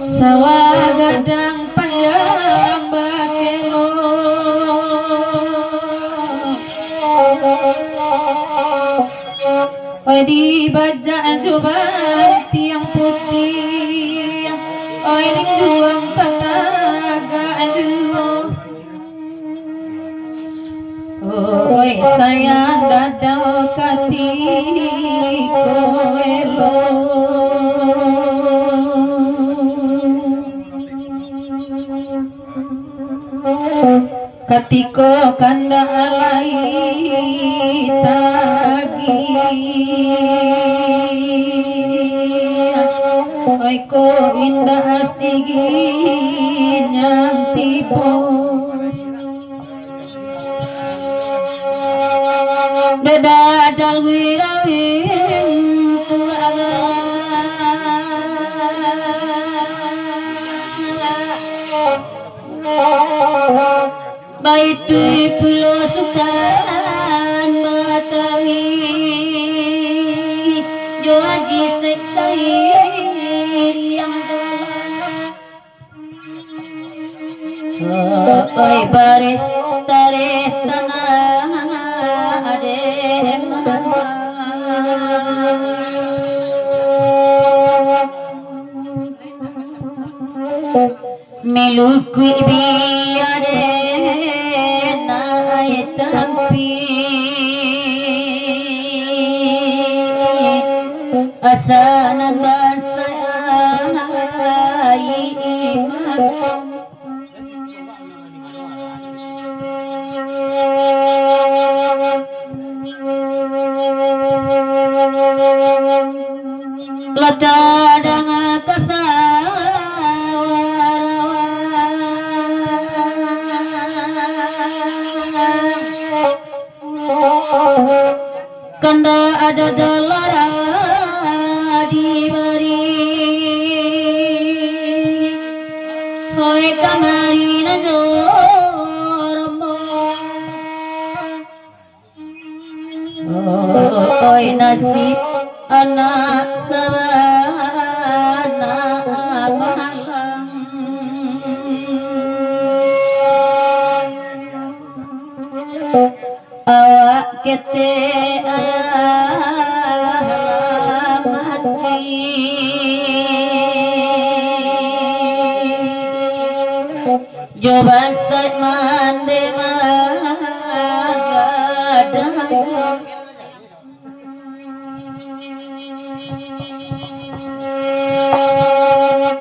sawah gadang panjang bakelo oi di bajak juban tiang putih oi ling juang pataga aju oi sayang dadal katiko elo katiko kanda alai tagi oi ko indah asigi nyang tibo dadal wirawin tulaga baitu pulau Sultan Batawi jo aji seksai yang oi bare tare tanah ade melukui biade naik tampi asanan basai imakom lada dengan kanda ada dalara di mari hoi kamari najormo oi nasib anak sabana malang awak kete mati joban sak mande magadang